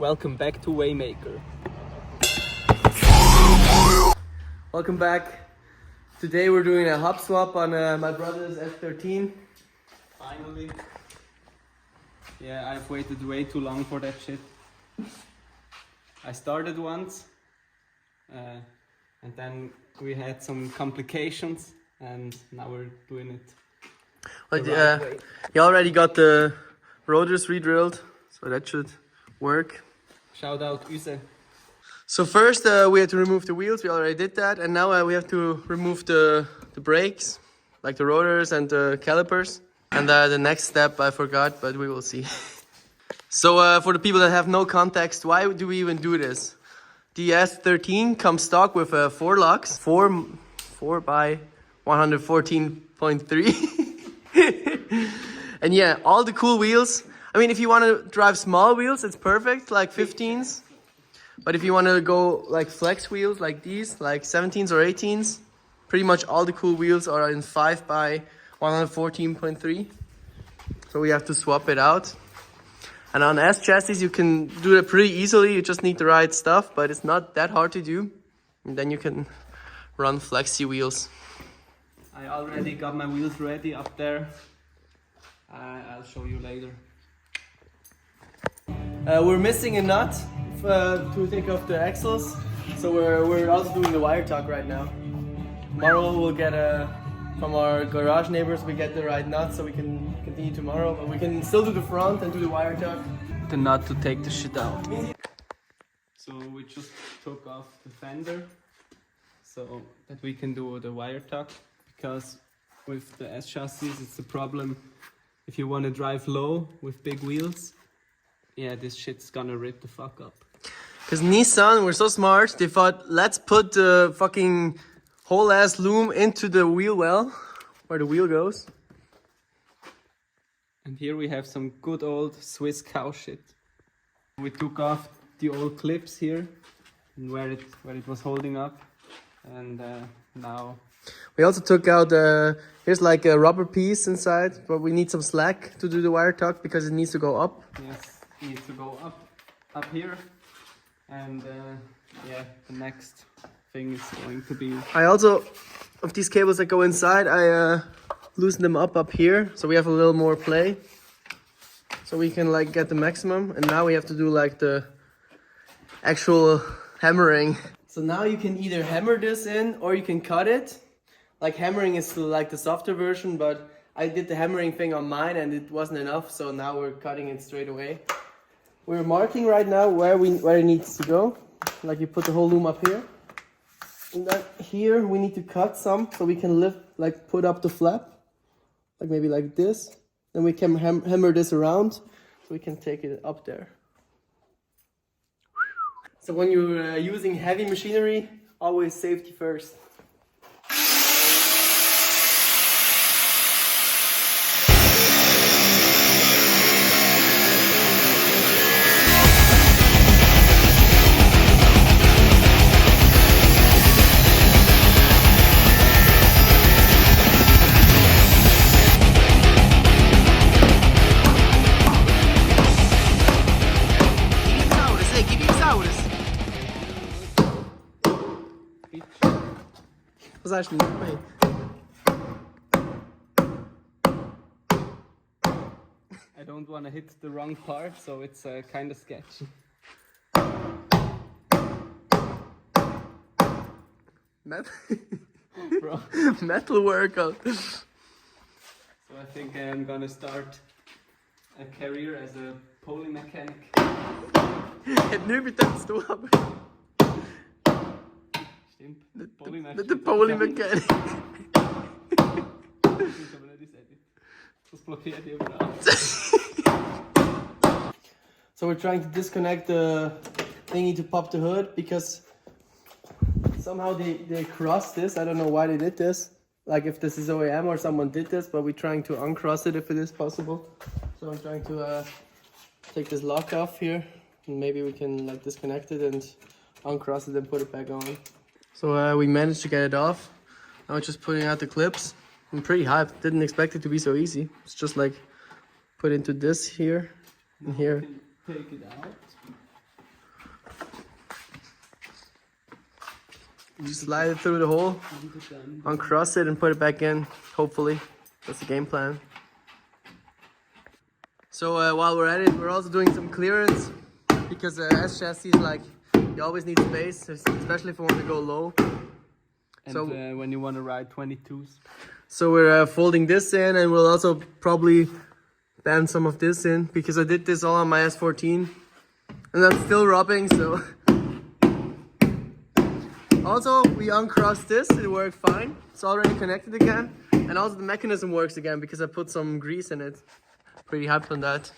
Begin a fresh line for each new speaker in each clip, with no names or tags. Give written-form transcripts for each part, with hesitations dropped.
Welcome back to WAYMAKER. Welcome back. Today we're doing a hub swap on my brother's S13. Finally. Yeah, I've waited way too long for that shit. I started once and then we had some complications and now we're doing it.
But you already got the rotors re-drilled, so that should work.
Shout out Use.
So first we had to remove the wheels, we already did that, and now we have to remove the brakes, like the rotors and the calipers. And the next step I forgot, but we will see. So for the people that have no context, why do we even do this? The S13 comes stock with 4 locks, 4 by 114.3. And yeah, all the cool wheels. I mean, if you want to drive small wheels, it's perfect, like 15s. But if you want to go like flex wheels like these, like 17s or 18s, pretty much all the cool wheels are in 5 by 114.3. So we have to swap it out. And on S chassis, you can do it pretty easily. You just need the right stuff, but it's not that hard to do. And then you can run flexi wheels.
I already got my wheels ready up there. I'll show you later. We're missing a nut to take off the axles, so we're also doing the wire tuck right now. Tomorrow we'll get from our garage neighbors we get the right nut, so we can continue tomorrow. But we can still do the front and do the wire tuck. The nut to take the shit out. So we just took off the fender so that we can do the wire tuck, because with the S chassis it's the problem if you want to drive low with big wheels. Yeah, this shit's gonna rip the fuck up.
Because Nissan, we're so smart, they thought, let's put the fucking whole ass loom into the wheel well, where the wheel goes.
And here we have some good old Swiss cow shit. We took off the old clips here, and where it was holding up, and now...
We also took out, here's like a rubber piece inside, but we need some slack to do the wire tuck because it needs to go up.
Yes. Needs to go up here, and yeah, the next thing is going to be...
I also, of these cables that go inside, I loosen them up here, so we have a little more play, so we can like get the maximum. And now we have to do like the actual hammering. So now you can either hammer this in or you can cut it. Like hammering is still like the softer version, but I did the hammering thing on mine and it wasn't enough, so now we're cutting it straight away. We're marking right now where it needs to go. Like you put the whole loom up here. And then here we need to cut some so we can lift, like put up the flap. Like maybe like this. Then we can hammer this around so we can take it up there. So when you're using heavy machinery, always safety first. Was actually me.
I don't want to hit the wrong part, so it's kind of sketchy. Bro.
Metal workout.
So I think I'm gonna start a career as a poly mechanic.
Het nu betekent du aber.
Stimmt.
Mit der Poly Mechanic. So we're trying to disconnect the thingy to pop the hood because somehow they crossed this. I don't know why they did this. Like if this is OEM or someone did this, but we're trying to uncross it if it is possible. So I'm trying to take this lock off here. And maybe we can like disconnect it and uncross it and put it back on. So we managed to get it off. Now we're just putting out the clips. I'm pretty hyped. Didn't expect it to be so easy. It's just like put into this here and here.
Take it out.
Just slide it through the hole, uncross it and put it back in, hopefully. That's the game plan. So while we're at it, we're also doing some clearance because S chassis, like, you always need space, especially if you want to go low.
And
so
when you want to ride 22s.
So we're folding this in, and we'll also probably bend some of this in because I did this all on my S14 and I'm still rubbing, so. Also, we uncrossed this, it worked fine. It's already connected again. And also the mechanism works again because I put some grease in it. Pretty hyped on that.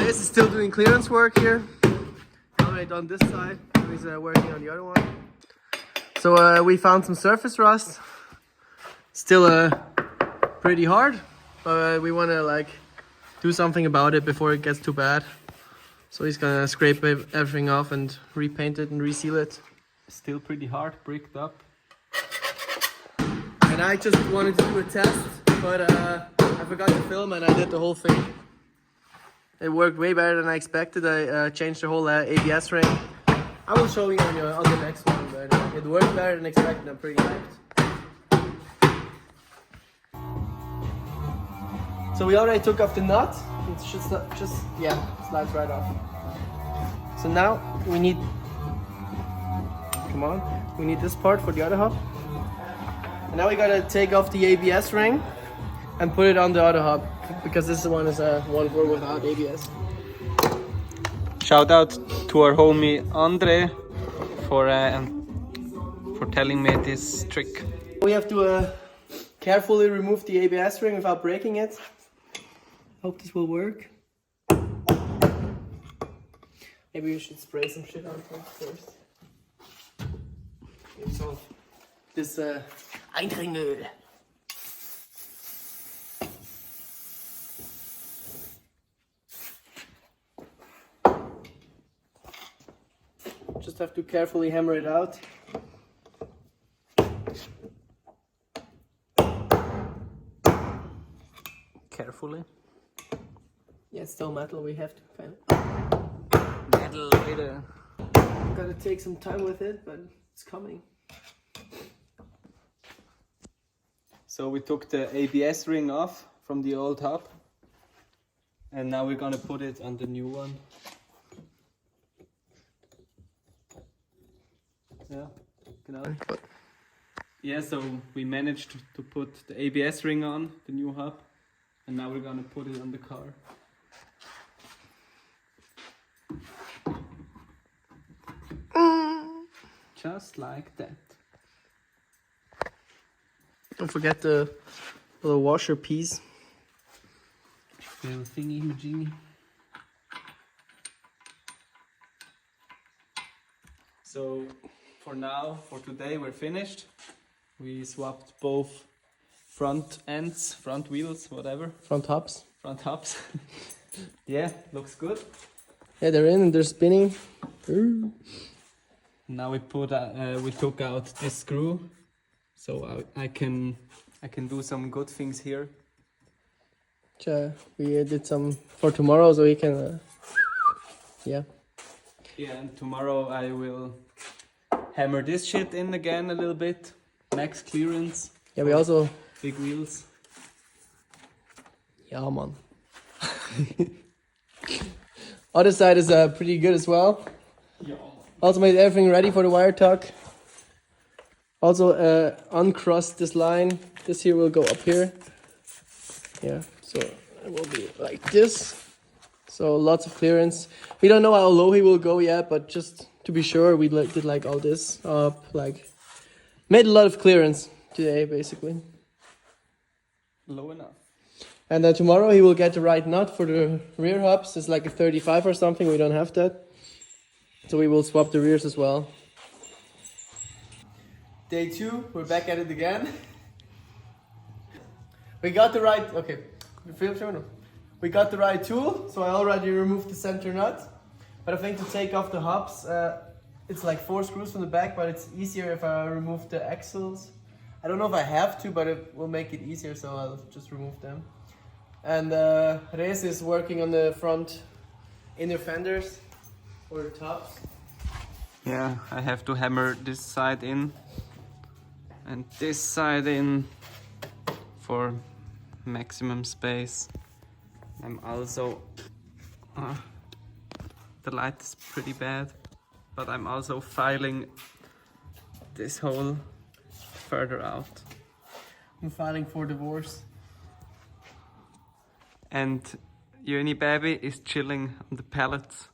This is still doing clearance work here. Already done this side. He's working on the other one. So we found some surface rust. Still pretty hard, but we want to like do something about it before it gets too bad. So he's gonna scrape everything off and repaint it and reseal it.
Still pretty hard, bricked up.
And I just wanted to do a test, but I forgot to film and I did the whole thing. It worked way better than I expected. I changed the whole ABS ring. I will show you on the next one, but it worked better than expected. I'm pretty hyped. So we already took off the nut. It should just slides right off. So now we need, we need this part for the other hub. And now we gotta take off the ABS ring and put it on the other hub because this one is one for without ABS.
Shout out to our homie Andre for telling me this trick.
We have to carefully remove the ABS ring without breaking it. Hope this will work. Maybe we should spray some shit on it first. Maybe some of this Eindringöl. Just have to carefully hammer it out.
Carefully.
Yeah, it's still metal, we have to kind
of... Metal later.
Gotta take some time with it, but it's coming.
So we took the ABS ring off from the old hub. And now we're gonna put it on the new one. Yeah, genau. Yeah, so we managed to put the ABS ring on the new hub. And now we're gonna put it on the car. Just like that.
Don't forget the little washer piece.
Little thingy majingy. So for now, for today, we're finished. We swapped both front ends, front wheels, whatever.
Front hubs.
Front hubs. Yeah, looks good.
Yeah, they're in and they're spinning.
Now we took out this screw, so I can do some good things here.
We did some for tomorrow, so we can. Yeah.
Yeah, and tomorrow I will hammer this shit in again a little bit. Max clearance.
Yeah, we also.
Big wheels.
Yeah, man. Other side is pretty good as well.
Yeah.
Also made everything ready for the wire tuck. Also uncrossed this line. This here will go up here. Yeah, so it will be like this. So lots of clearance. We don't know how low he will go yet, but just to be sure, we did like all this up, like made a lot of clearance today, basically.
Low enough.
And then tomorrow he will get the right nut for the rear hubs. It's like a 35 or something. We don't have that. So we will swap the rears as well. Day 2, we're back at it again. We got the right, okay. We got the right tool, so I already removed the center nut. But I think to take off the hubs, it's like 4 screws from the back, but it's easier if I remove the axles. I don't know if I have to, but it will make it easier, so I'll just remove them. And Reyes is working on the front inner fenders or the tops.
Yeah, I have to hammer this side in and this side in for maximum space. I'm also the light is pretty bad, but I'm also filing this hole further out.
I'm filing for divorce.
And Uni Baby is chilling on the pallets.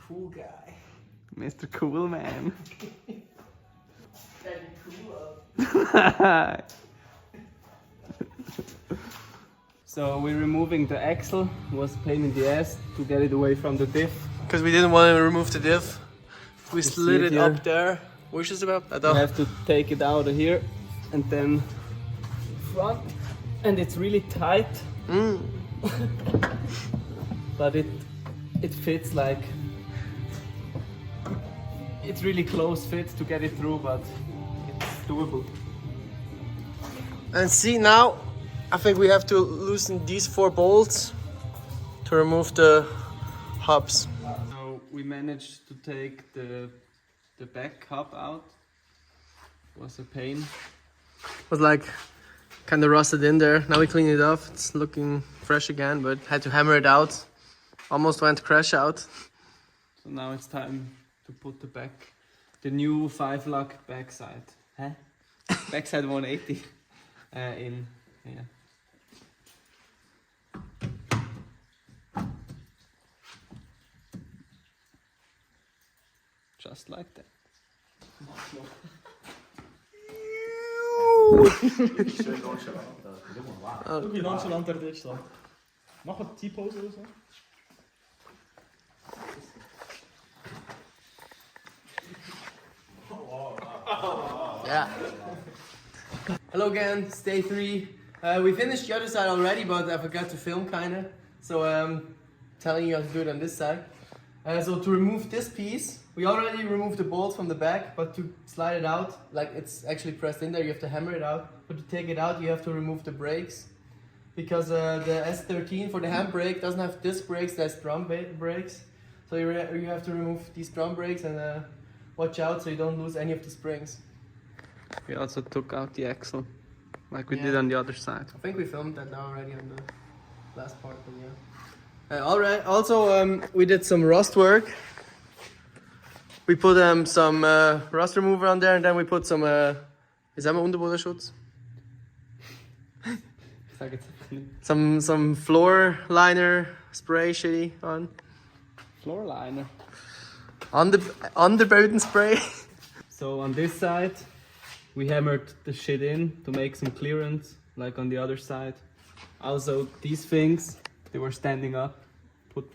Cool guy.
Mr. Cool Man.
Very cool.
So we're removing the axle. It was a pain in the ass to get it away from the diff.
Because we didn't want to remove the diff. We
see
slid
it
it
here.
up there. Which is about? I
You
don't.
have to take it out of here and then front. And it's really tight. But it fits like... It's really close fit to get it through, but it's doable.
And see now, I think we have to loosen these 4 bolts to remove the hubs.
So we managed to take the back hub out. It was a pain.
It was like kind of rusted in there. Now we clean it off. It's looking fresh again, but had to hammer it out. Almost went to crash out.
So now it's time to put the new 5-lug backside. Huh? Backside 180 in. Yeah. Just like that.
Look wie nonchalant er dit staat. Mag het T-pose oder so?
Yeah. Hello again, it's day 3. We finished the other side already, but I forgot to film kinda. So telling you how to do it on this side. So to remove this piece, we already removed the bolt from the back, but to slide it out, like it's actually pressed in there, you have to hammer it out. But to take it out, you have to remove the brakes. Because the S13 for the handbrake doesn't have disc brakes, that's drum brakes. So you have to remove these drum brakes and watch out so you don't lose any of the springs.
We also took out the axle, like we
Yeah.
did on the other side.
I think we filmed that now already on the last part, but yeah. Alright, also we did some rust work. We put some rust remover on there and then we put some, is that my Unterbodenschutz?
Sag jetzt nicht.
Some floor liner spray shitty on.
Floor liner.
Underboden spray.
So on this side, we hammered the shit in to make some clearance, like on the other side. Also, these things, they were standing up. Put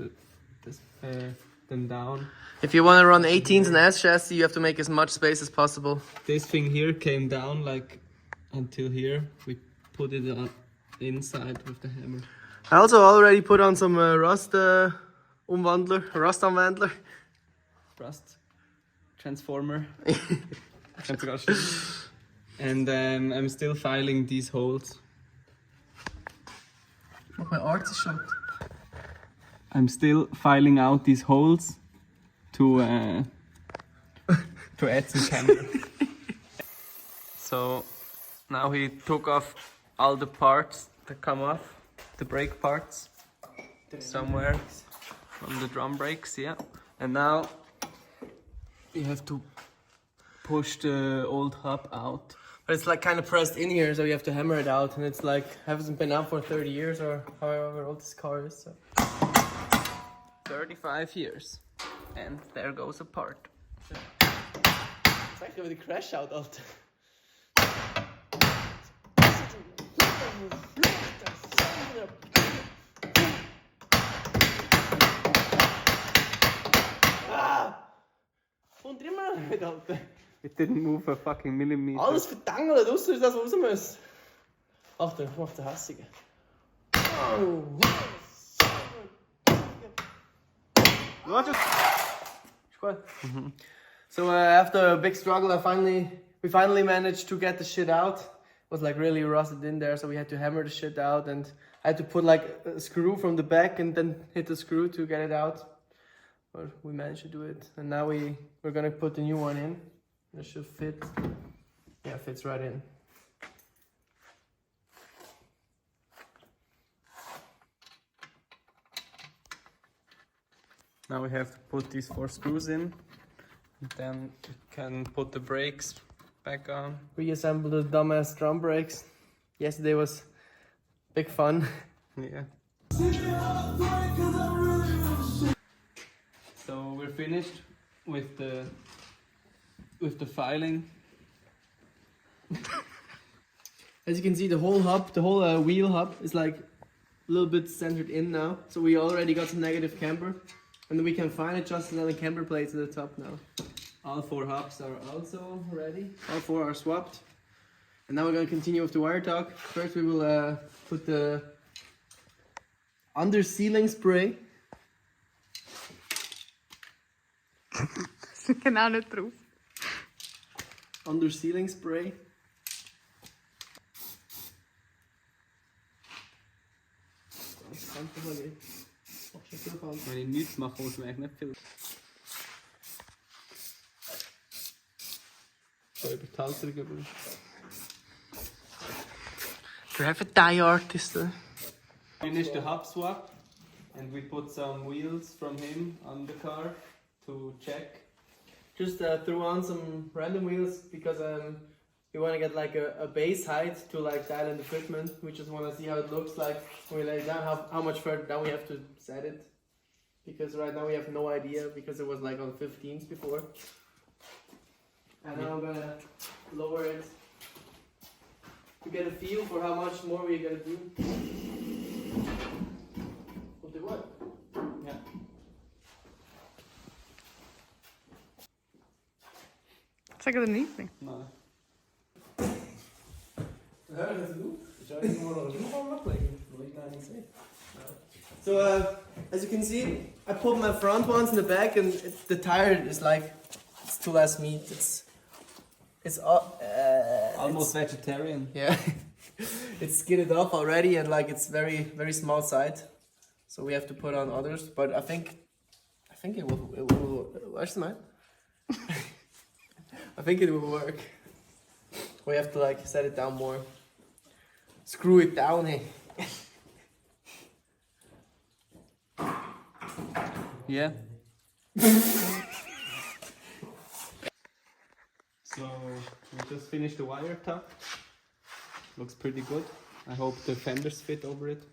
them down.
If you want to run 18s and S chassis, you have to make as much space as possible.
This thing here came down like until here. We put it on inside with the hammer.
I also already put on some rust Anwandler.
Rust transformer. And I'm still filing these holes.
My art is shot.
I'm still filing out these holes to add some camber. So now he took off all the parts that come off, the brake parts somewhere from the drum brakes, yeah. And now you have to push the old hub out.
But it's like kind of pressed in here, so you have to hammer it out. And it's like, hasn't been out for 30 years or however old this car is. So.
35 years. And there goes a part.
It's actually with the crash out, Alter. Und immer mit, Alter.
It didn't move a fucking millimeter.
Alles verdangelt, außer das, was raus muss. Achtung, ich mach den Hässigen. Oh. So after a big struggle, we finally managed to get the shit out. It was like really rusted in there, so we had to hammer the shit out, and I had to put like a screw from the back and then hit the screw to get it out. but we managed to do it. And now we're gonna put the new one in. It should fit. Yeah, fits right in.
Now we have to put these 4 screws in. Then you can put the brakes back on.
Reassemble the dumbass drum brakes. Yesterday was big fun.
Yeah. So we're finished with the filing.
As you can see, the whole hub, the whole wheel hub is like a little bit centered in now. So we already got some negative camber. And then we can fine adjust another camber plates at the top now.
All 4 hubs are also ready.
All 4 are swapped. And now we're going to continue with the wire talk. First we will put the under sealing spray.
Genau nicht drauf.
Under sealing spray.
Wenn ich nichts mache, muss man eigentlich nicht viel. So über die Halterung über.
We have a die artist.
Finished the hub swap and we put some wheels from him on the car to check.
Just threw on some random wheels because we want to get like a base height to like dial in the fitment. We just want to see how it looks like when we lay it down, how much further down we have to set it. Because right now we have no idea because it was like on 15s before. And now I'm gonna lower it to get a feel for how much more we're gonna do. We'll do what?
Yeah.
Zeg er niet.
No.
So as you can see, I put my front ones in the back, and the tire is like it's too less meat. It's
Almost vegetarian.
yeah, it's skidded off already, and like it's very small side, so we have to put on others. But I think it will. Where's the man? I think it will work. We have to like set it down more. Screw it down, hey.
Yeah. So we just finished the wire top. Looks pretty good. I hope the fenders fit over it.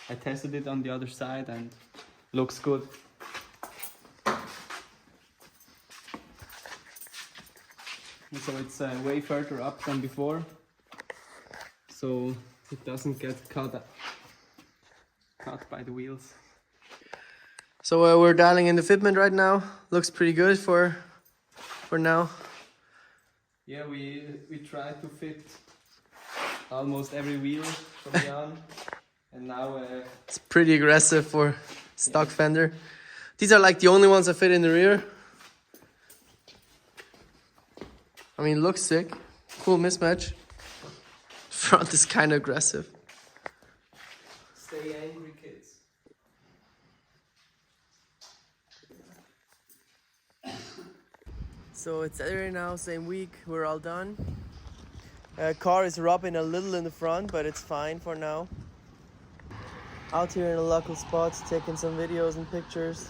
I tested it on the other side and looks good. And so it's way further up than before, so it doesn't get caught by the wheels.
So we're dialing in the fitment right now. Looks pretty good for now.
Yeah, we tried to fit almost every wheel from the on, and now
It's pretty aggressive for stock fender. These are like the only ones that fit in the rear. I mean, looks sick. Cool mismatch. Front is kind of aggressive.
stay angry, kids.
So it's Saturday now, same week, we're all done. Car is rubbing a little in the front, but it's fine for now. Out here in a local spot, taking some videos and pictures.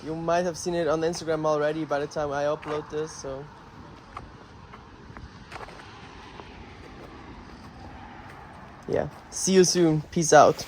You might have seen it on Instagram already by the time I upload this, so. Yeah, see you soon, peace out.